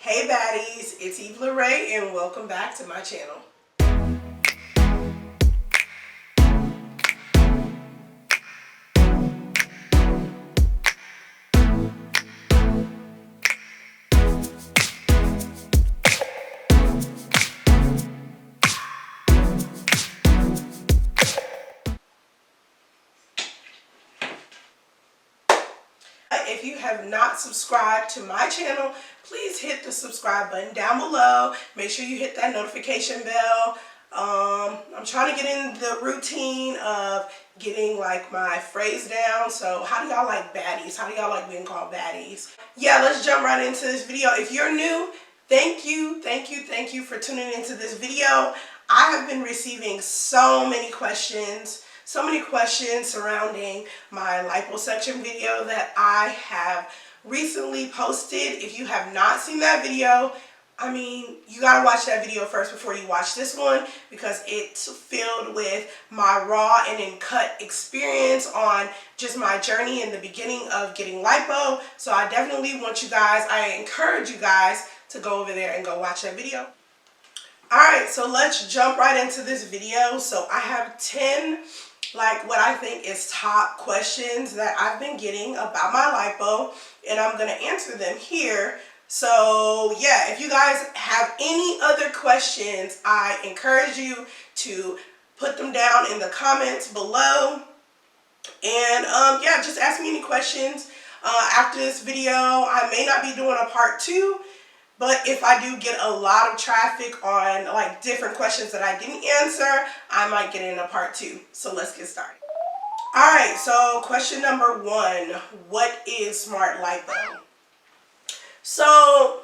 Hey baddies, it's Eve Lorraine and welcome back to my channel. If you have not subscribed to my channel, please hit the subscribe button down below. Make sure you hit that notification bell. I'm trying to get in the routine of getting like my phrase down. So how do y'all like baddies? How do y'all like being called baddies? Yeah, let's jump right into this video. If you're new, thank you for tuning into this video. I have been receiving so many questions surrounding my liposuction video that I have recently posted. If you have not seen that video, I mean, you gotta watch that video first before you watch this one, because it's filled with my raw and uncut experience on just my journey in the beginning of getting lipo. So I definitely want you guys, I encourage you guys to go over there and go watch that video. Alright, so let's jump right into this video. So I have 10 what I think is top questions that I've been getting about my lipo, and I'm going to answer them here. So yeah, if you guys have any other questions, I encourage you to put them down in the comments below. And yeah, just ask me any questions. After this video, I may not be doing a part 2. But if I do get a lot of traffic on like different questions that I didn't answer, I might get in a part 2. So let's get started. Alright, so question number 1. What is Smart Lipo? So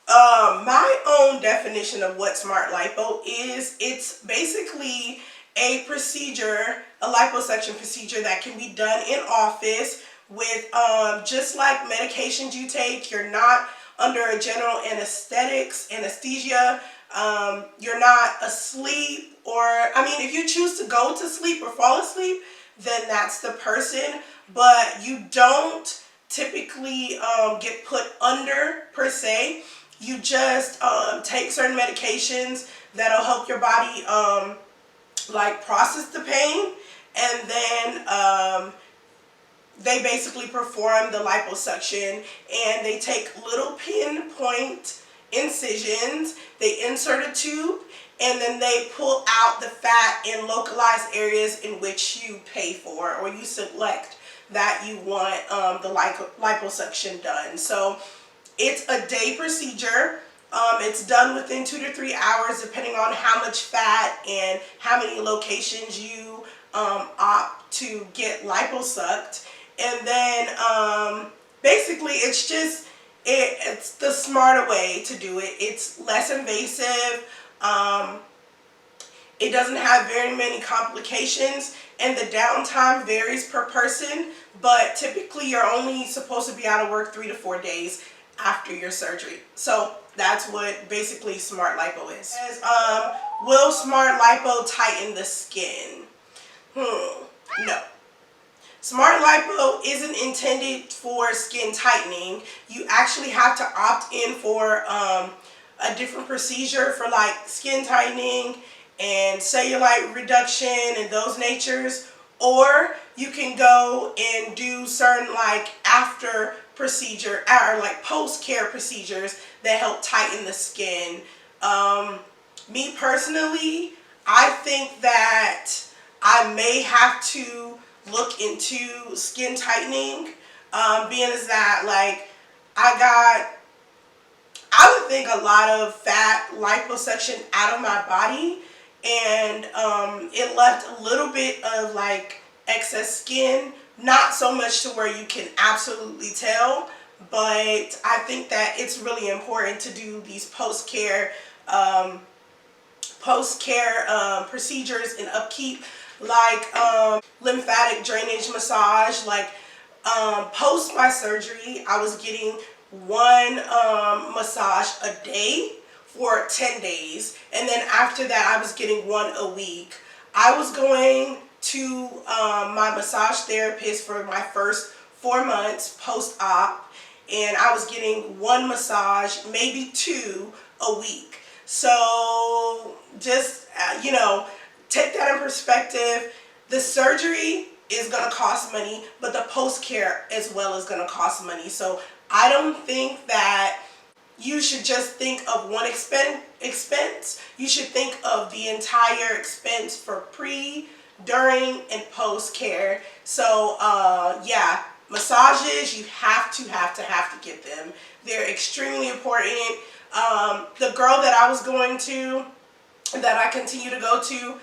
my own definition of what Smart Lipo is, it's basically a procedure, a liposuction procedure that can be done in office with just like medications you take. You're not under a general anesthesia, you're not asleep, or I mean, if you choose to go to sleep or fall asleep, then that's the person, but you don't typically get put under per se. You just take certain medications that'll help your body like process the pain, and then they basically perform the liposuction, and they take little pinpoint incisions, they insert a tube, and then they pull out the fat in localized areas in which you pay for or you select that you want the liposuction done. So it's a day procedure. It's done within 2 to 3 hours depending on how much fat and how many locations you opt to get liposucked. And then basically it's just, it's the smarter way to do it. It's less invasive. It doesn't have very many complications, and the downtime varies per person, but typically you're only supposed to be out of work 3 to 4 days after your surgery. So that's what basically Smart Lipo is. Will Smart Lipo tighten the skin? No. Smart Lipo isn't intended for skin tightening. You actually have to opt in for a different procedure for like skin tightening and cellulite reduction and those natures, or you can go and do certain like after procedure or like post-care procedures that help tighten the skin. Me personally, I think that I may have to look into skin tightening, being as that like I would think a lot of fat liposuction out of my body, and it left a little bit of like excess skin, not so much to where you can absolutely tell, but I think that it's really important to do these post-care procedures and upkeep, like lymphatic drainage massage. Like post my surgery, I was getting one massage a day for 10 days, and then after that I was getting one a week. I was going to my massage therapist for my first 4 months post-op, and I was getting one massage, maybe two a week. So just, take that in perspective. The surgery is going to cost money, but the post-care as well is going to cost money. So I don't think that you should just think of one expense. You should think of the entire expense for pre, during, and post care. So yeah, massages, you have to get them. They're extremely important. The girl that I was going to, that I continue to go to,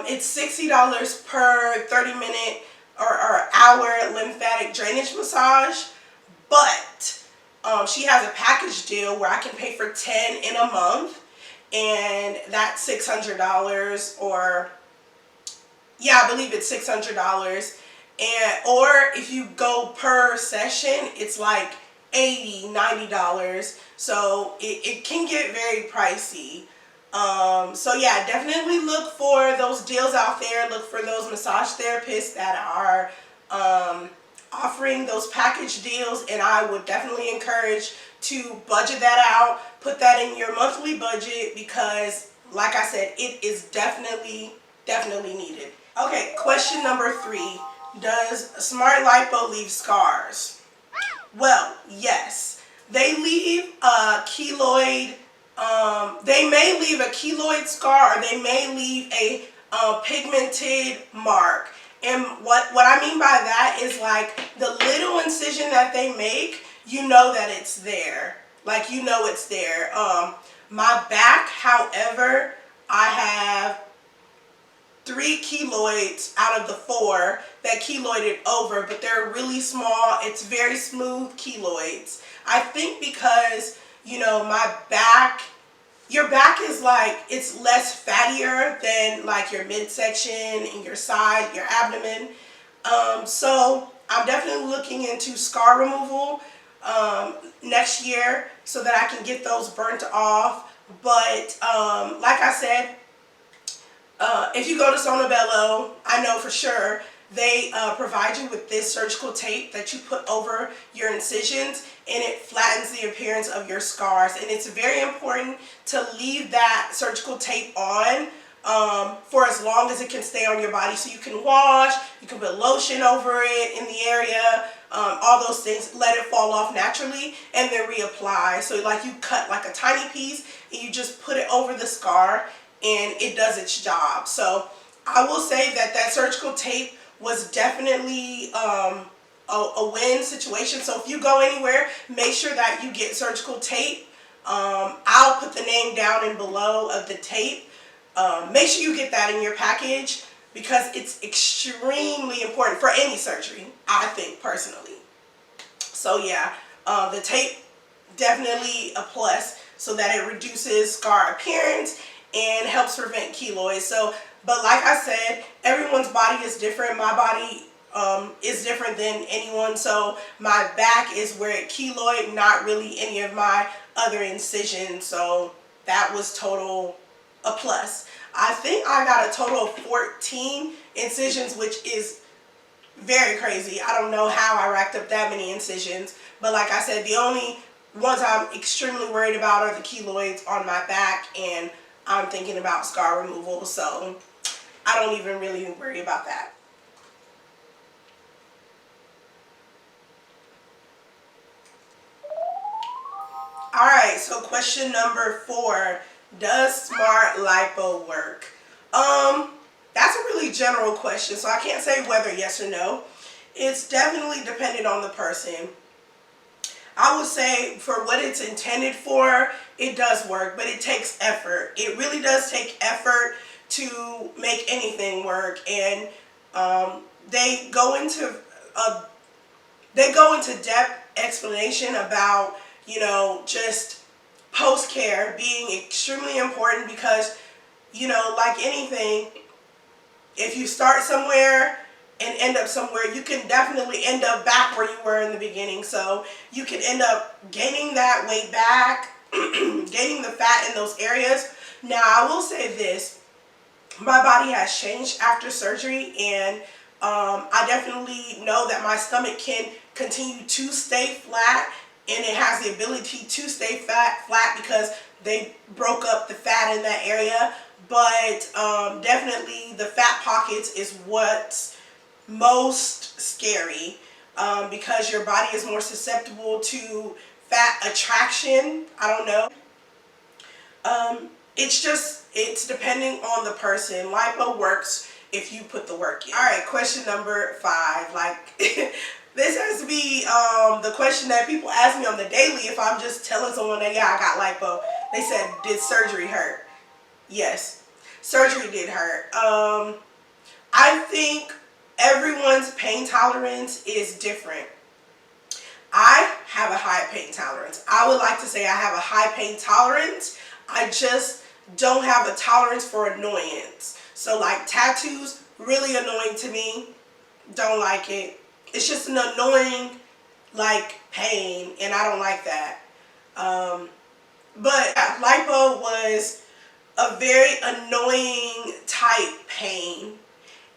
it's $60 per 30-minute or hour lymphatic drainage massage, but she has a package deal where I can pay for 10 in a month, and that's $600, or yeah, I believe it's $600. And or if you go per session, it's like $80, $90. So it can get very pricey. So yeah, definitely look for those deals out there. Look for those massage therapists that are offering those package deals, and I would definitely encourage to budget that out, put that in your monthly budget, because like I said, it is definitely needed. Okay, question number 3. Does Smart Lipo leave scars? Well, yes. They leave a keloid, they may leave a keloid scar, or they may leave a pigmented mark. And what I mean by that is, like, the little incision that they make, you know that it's there. Like, you know it's there. My back, however, I have 3 keloids out of the 4 that keloided over, but they're really small. It's very smooth keloids. I think because, my back, your back is like, it's less fattier than like your midsection and your side, your abdomen. So I'm definitely looking into scar removal next year so that I can get those burnt off. But like I said, if you go to Sono Bello, I know for sure they provide you with this surgical tape that you put over your incisions, and it flattens the appearance of your scars. And it's very important to leave that surgical tape on for as long as it can stay on your body, so you can wash, you can put lotion over it in the area, all those things, let it fall off naturally, and then reapply. So like you cut like a tiny piece and you just put it over the scar, and it does its job. So I will say that surgical tape was definitely a win situation. So if you go anywhere, make sure that you get surgical tape. I'll put the name down and below of the tape. Make sure you get that in your package, because it's extremely important for any surgery, I think, personally. So yeah, the tape, definitely a plus, so that it reduces scar appearance and helps prevent keloids. So, but like I said, everyone's body is different. My body is different than anyone. So my back is where it keloid, not really any of my other incisions. So that was total a plus. I think I got a total of 14 incisions, which is very crazy. I don't know how I racked up that many incisions. But like I said, the only ones I'm extremely worried about are the keloids on my back, and I'm thinking about scar removal, so I don't even really worry about that. Alright, so question number 4. Does Smart Lipo work? That's a really general question, so I can't say whether yes or no. It's definitely dependent on the person. I would say for what it's intended for, it does work, but it takes effort. It really does take effort to make anything work, and they go into depth explanation about, just post-care being extremely important, because, like anything, if you start somewhere and end up somewhere, you can definitely end up back where you were in the beginning. So you can end up gaining that weight back, gaining the fat in those areas. Now, I will say this. My body has changed after surgery, and I definitely know that my stomach can continue to stay flat and it has the ability to stay flat because they broke up the fat in that area. But definitely the fat pockets is what's most scary, because your body is more susceptible to fat attraction. I don't know. It's depending on the person. Lipo works if you put the work in. All right, question number 5. Like, this has to be the question that people ask me on the daily if I'm just telling someone that, yeah, I got lipo. They said, did surgery hurt? Yes, surgery did hurt. I think everyone's pain tolerance is different. I have a high pain tolerance. I would like to say I have a high pain tolerance. I just don't have a tolerance for annoyance. So like tattoos, really annoying to me. Don't like it. It's just an annoying like pain, and I don't like that. But yeah, lipo was a very annoying type pain,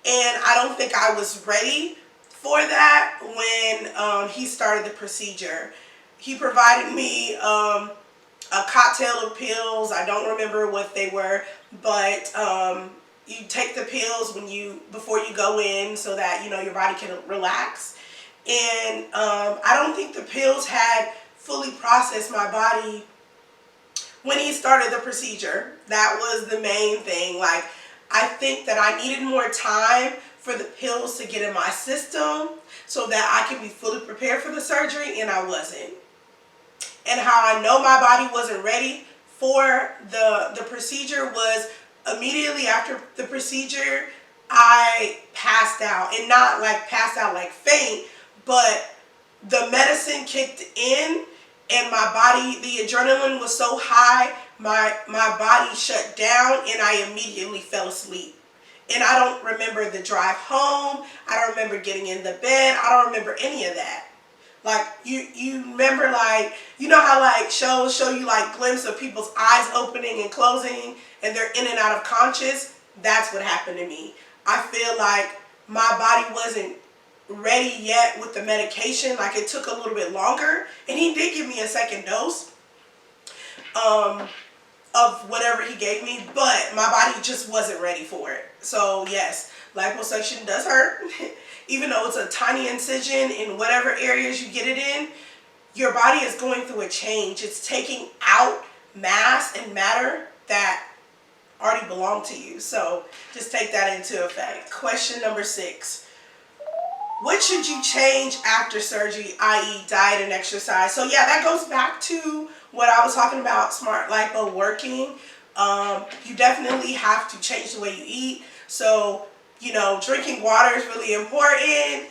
and I don't think I was ready for that when he started the procedure. He provided me a cocktail of pills. I don't remember what they were, but you take the pills before you go in so that your body can relax. And I don't think the pills had fully processed my body when he started the procedure. That was the main thing. Like, I think that I needed more time for the pills to get in my system so that I could be fully prepared for the surgery, and I wasn't. And how I know my body wasn't ready for the procedure was immediately after the procedure, I passed out. And not like passed out like faint, but the medicine kicked in and my body, the adrenaline was so high, my body shut down and I immediately fell asleep. And I don't remember the drive home. I don't remember getting in the bed. I don't remember any of that. Like, you remember, like, you know how like shows show you like glimpses of people's eyes opening and closing and they're in and out of conscious? That's what happened to me. I feel like my body wasn't ready yet with the medication. Like, it took a little bit longer, and he did give me a second dose of whatever he gave me, but my body just wasn't ready for it. So yes, liposuction does hurt. Even though it's a tiny incision in whatever areas you get it in, your body is going through a change. It's taking out mass and matter that already belong to you. So just take that into effect. Question number 6. What should you change after surgery, i.e. diet and exercise? So yeah, that goes back to what I was talking about, Smart Lipo working. You definitely have to change the way you eat. So, drinking water is really important.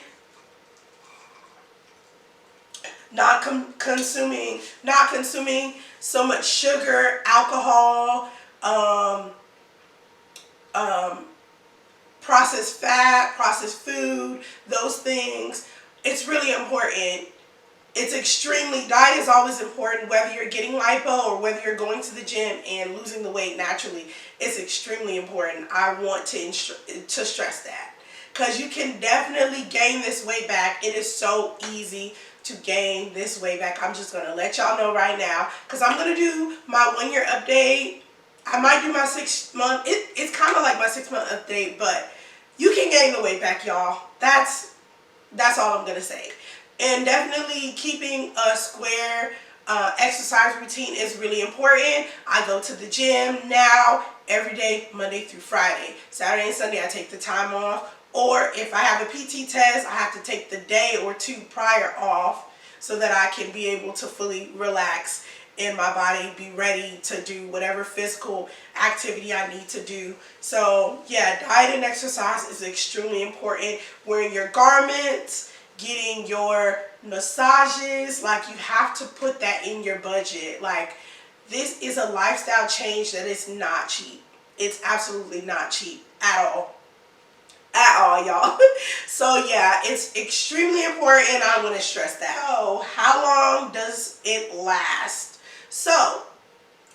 Not consuming so much sugar, alcohol, processed fat, processed food, those things. It's really important. Diet is always important, whether you're getting lipo or whether you're going to the gym and losing the weight naturally. It's extremely important. I want to stress that, because you can definitely gain this weight back. It is so easy to gain this weight back. I'm just going to let y'all know right now, because I'm going to do my 1-year update. I might do my 6-month. It's kind of like my 6-month update, but you can gain the weight back, y'all. That's all I'm going to say. And definitely keeping a square exercise routine is really important. I go to the gym now every day, Monday through Friday. Saturday and Sunday I take the time off. Or if I have a PT test, I have to take the day or 2 prior off so that I can be able to fully relax in my body, be ready to do whatever physical activity I need to do. So yeah, diet and exercise is extremely important. Wearing your garments, getting your massages, like, you have to put that in your budget. Like, this is a lifestyle change that is not cheap. It's absolutely not cheap at all. At all, y'all. So yeah, it's extremely important, and I want to stress that. So how long does it last? So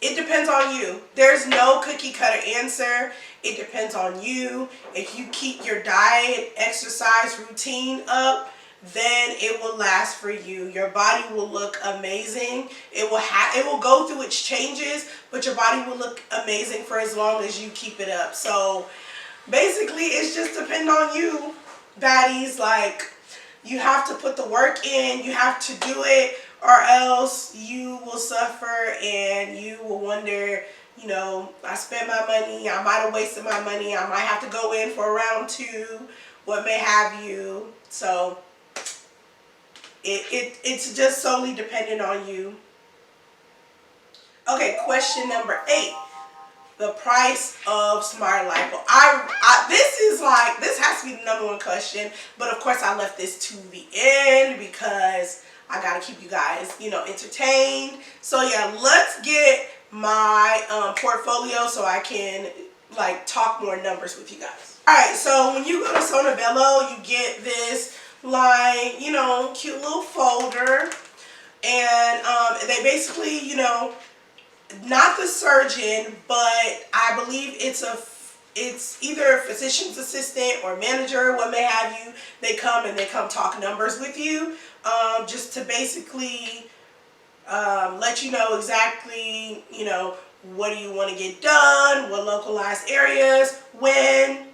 it depends on you. There's no cookie cutter answer. It depends on you. If you keep your diet, exercise routine up, then it will last for you. Your body will look amazing. It will go through its changes, but your body will look amazing for as long as you keep it up. So basically, it's just depend on you, baddies. Like, you have to put the work in. You have to do it, or else you will suffer and you will wonder, you know, I spent my money. I might have wasted my money. I might have to go in for round 2, what may have you. So it's just solely dependent on you. Okay, question number 8. The price of Smart Lipo. This has to be the number 1 question, but of course I left this to the end because I gotta keep you guys, you know, entertained. So yeah, let's get my portfolio so I can like talk more numbers with you guys. All right, so when you go to Sono Bello, you get this like, you know, cute little folder, and they basically, you know, not the surgeon, but I believe it's either a physician's assistant or manager, what may have you. They come talk numbers with you, just to basically let you know exactly, you know, what do you want to get done, what localized areas, when,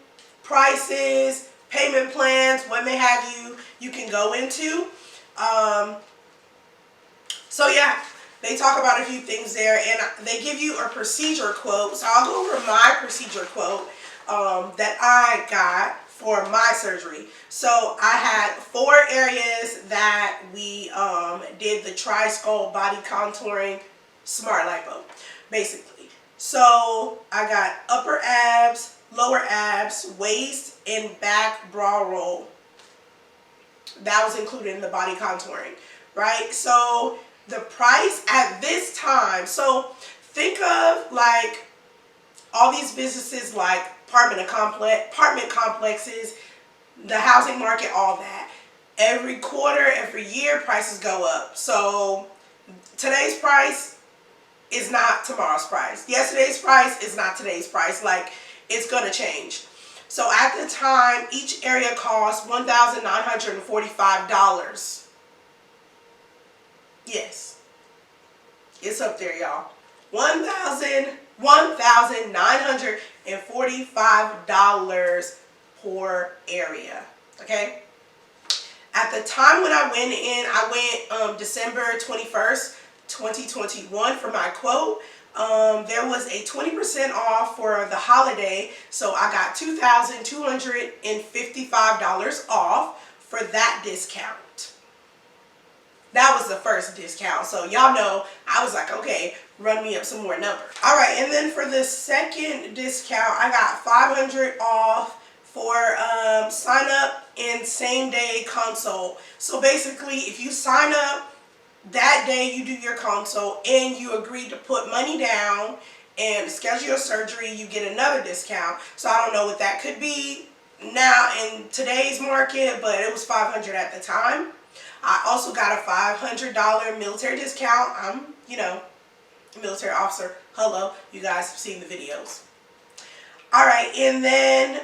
prices, payment plans, what may have you, you can go into. So yeah. They talk about a few things there, and they give you a procedure quote. So I'll go over my procedure quote that I got for my surgery. So I had 4 areas that we did the tri-skull body contouring Smart Lipo, basically. So I got upper abs, lower abs, waist, and back bra roll. That was included in the body contouring, right? So the price at this time, so think of like all these businesses like apartment complexes, the housing market, all that. Every quarter, every year, prices go up. So today's price is not tomorrow's price. Yesterday's price is not today's price. Like, it's gonna change. So at the time, each area cost $1,945. Yes, it's up there, y'all. $1,945 per area. Okay. At the time when I went in, I went December 21st, 2021 for my quote. There was a 20% off for the holiday, so I got $2,255 off for that discount. That was the first discount. So y'all know, I was like, okay, run me up some more numbers. All right, and then for the second discount, I got $500 off for sign up and same day consult. So basically, if you sign up that day, you do your consult and you agree to put money down and schedule your surgery, you get another discount. So I don't know what that could be now in today's market, but it was $500 at the time. I also got a $500 military discount. I'm, you know, a military officer. Hello, you guys have seen the videos. All right, and then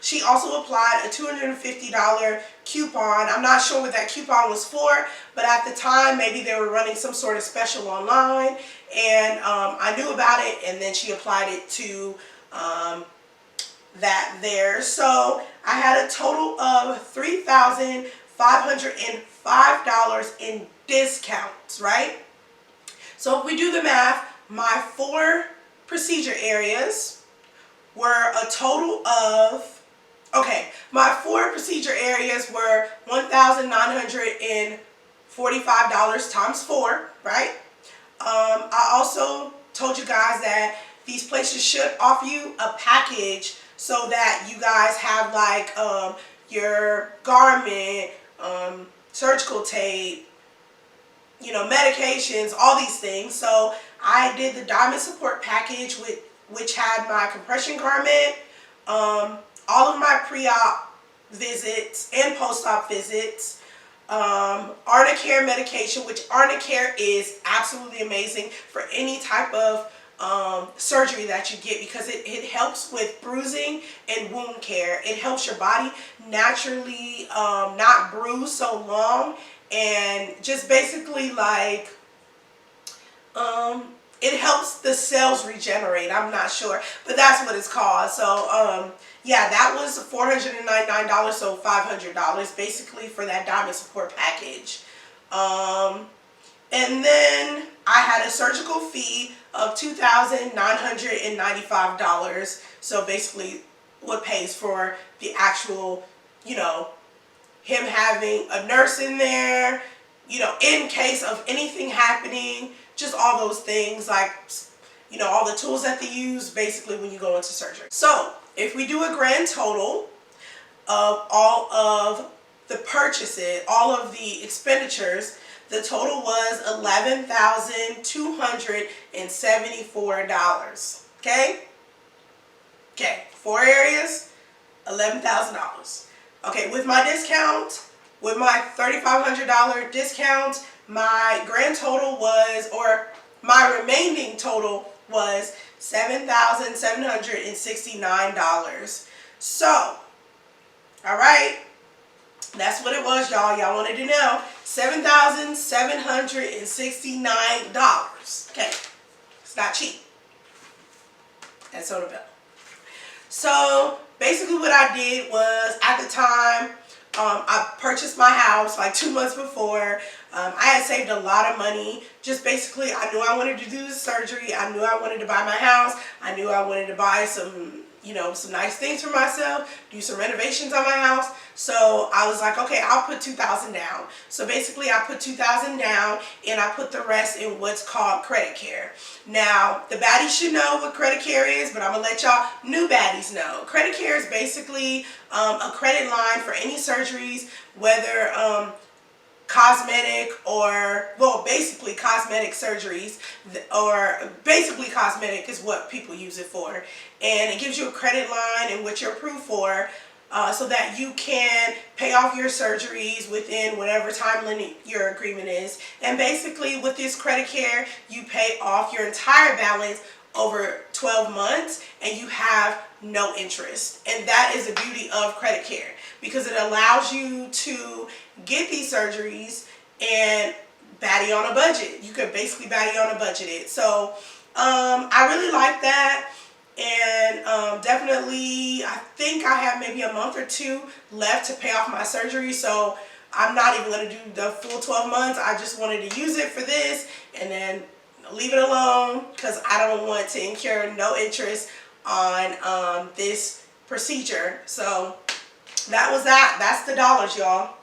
she also applied a $250 coupon. I'm not sure what that coupon was for, but at the time, maybe they were running some sort of special online, and I knew about it, and then she applied it to that there. So I had a total of $3,505 in discounts, right? So if we do the math, my 4 procedure areas were a total of, okay, my 4 procedure areas were $1,945 times 4, right? I also told you guys that these places should offer you a package so that you guys have like your garment, surgical tape, you know, medications, all these things. So I did the diamond support package which had my compression garment, all of my pre-op visits and post-op visits, Arnicare medication, which Arnicare is absolutely amazing for any type of surgery that you get, because it helps with bruising and wound care. It helps your body naturally not bruise so long, and just basically like it helps the cells regenerate. I'm not sure, but that's what it's called. So yeah, that was $499, so $500 basically for that diamond support package. And then I had a surgical fee of $2,995. So basically what pays for the actual, you know, him having a nurse in there, you know, in case of anything happening, just all those things, like, you know, all the tools that they use basically when you go into surgery. So if we do a grand total of all of the purchases, all of the expenditures, the total was $11,274. Okay? Okay, 4 areas, $11,000. Okay, with my discount, with my $3,500 discount, my grand total was, or my remaining total was $7,769. So, all right, that's what it was, y'all. Y'all wanted to know. $7,769. Okay, it's not cheap at Sono Bello. So basically what I did was, at the time, I purchased my house like 2 months before. I had saved a lot of money. Just basically, I knew I wanted to do the surgery. I knew I wanted to buy my house. I knew I wanted to buy some, you know, some nice things for myself, do some renovations on my house. So I was like, okay, I'll put $2,000 down. So basically I put $2,000 down, and I put the rest in what's called credit care. Now, the baddies should know what credit care is, but I'm going to let y'all new baddies know. Credit care is basically a credit line for any surgeries, whether cosmetic or, well, basically cosmetic surgeries, or basically cosmetic is what people use it for. And it gives you a credit line and what you're approved for, so that you can pay off your surgeries within whatever time limit your agreement is. And basically with this credit care, you pay off your entire balance over 12 months, and you have no interest. And that is the beauty of credit care, because it allows you to get these surgeries and baddie on a budget. You could basically baddie on a budget it. So I really like that. And definitely, I think I have maybe a month or 2 left to pay off my surgery. So I'm not even going to do the full 12 months. I just wanted to use it for this and then leave it alone, because I don't want to incur no interest on this procedure. So that was that. That's the dollars, y'all.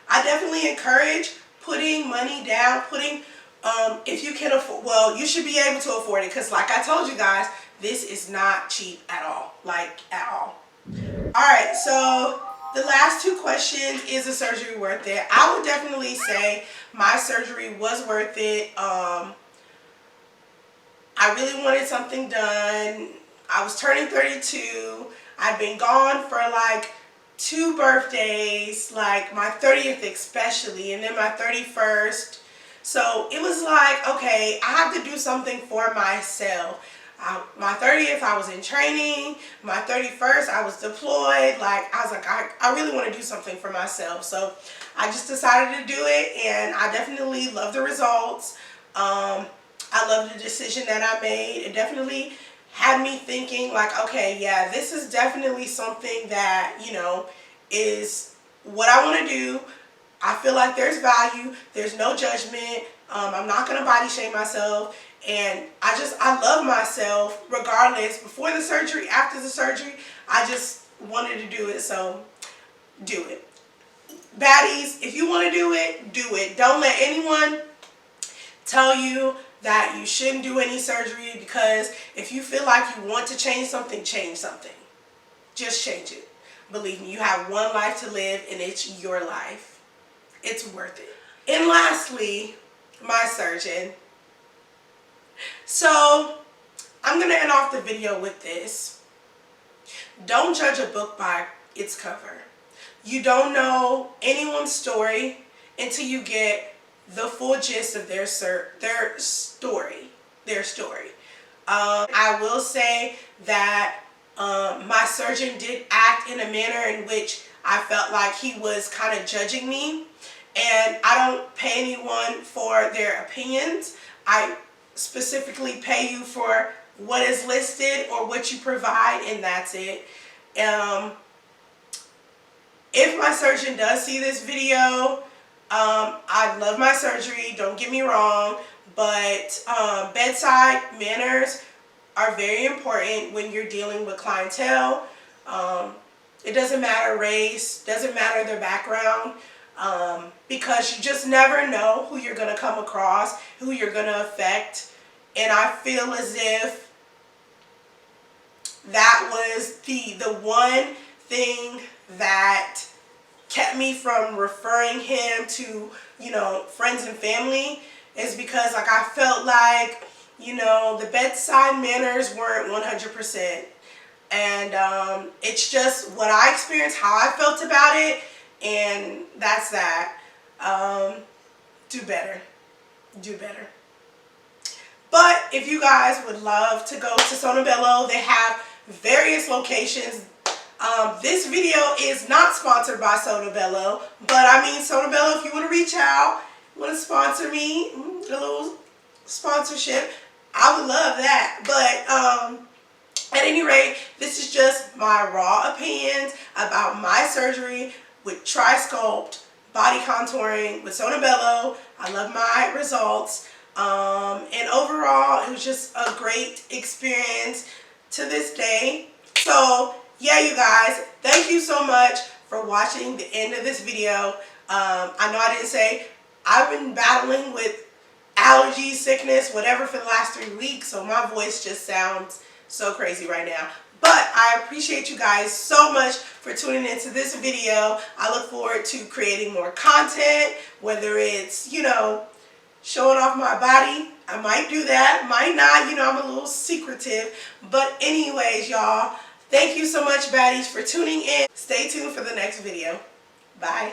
I definitely encourage putting money down, if you can afford, well, you should be able to afford it, because like I told you guys, this is not cheap at all, like at all. Alright, so the last 2 questions, is the surgery worth it? I would definitely say my surgery was worth it. I really wanted something done. I was turning 32. I'd been gone for like 2 birthdays, like my 30th especially, and then my 31st. So it was like, okay, I have to do something for myself. My 30th, I was in training. My 31st, I was deployed. Like, I was like, I really want to do something for myself. So I just decided to do it, and I definitely love the results. I love the decision that I made. It definitely had me thinking like, okay, yeah, this is definitely something that, you know, is what I want to do. I feel like there's value. There's no judgment. I'm not going to body shame myself. And I love myself regardless, before the surgery, after the surgery. I just wanted to do it, so do it. Baddies, if you want to do it, do it. Don't let anyone tell you that you shouldn't do any surgery, because if you feel like you want to change something, change something. Just change it. Believe me, you have one life to live, and it's your life. It's worth it. And lastly, my surgeon. So, I'm going to end off the video with this. Don't judge a book by its cover. You don't know anyone's story until you get the full gist of their story. I will say that my surgeon did act in a manner in which I felt like he was kind of judging me. And I don't pay anyone for their opinions. I specifically pay you for what is listed or what you provide, and that's it. If my surgeon does see this video, I love my surgery, don't get me wrong, but bedside manners are very important when you're dealing with clientele. It doesn't matter race, doesn't matter their background, because you just never know who you're going to come across, who you're going to affect. And I feel as if that was the one thing that kept me from referring him to, friends and family, is because like I felt like, the bedside manners weren't 100%. And it's just what I experienced, how I felt about it, and that's that. Do better. Do better. But if you guys would love to go to Sono Bello, they have various locations. This video is not sponsored by Sono Bello, but I mean, Sono Bello, if you want to reach out, want to sponsor me, a little sponsorship, I would love that. But at any rate, this is just my raw opinions about my surgery with Tri-Sculpt body contouring with Sono Bello. I love my results. And overall, it was just a great experience to this day. So yeah, you guys, thank you so much for watching the end of this video. I know I didn't say, I've been battling with allergies, sickness, whatever for the last 3 weeks, so my voice just sounds so crazy right now. But I appreciate you guys so much for tuning into this video. I look forward to creating more content, whether it's, showing off my body. I might do that, might not, I'm a little secretive. But anyways, y'all, thank you so much, baddies, for tuning in. Stay tuned for the next video. Bye.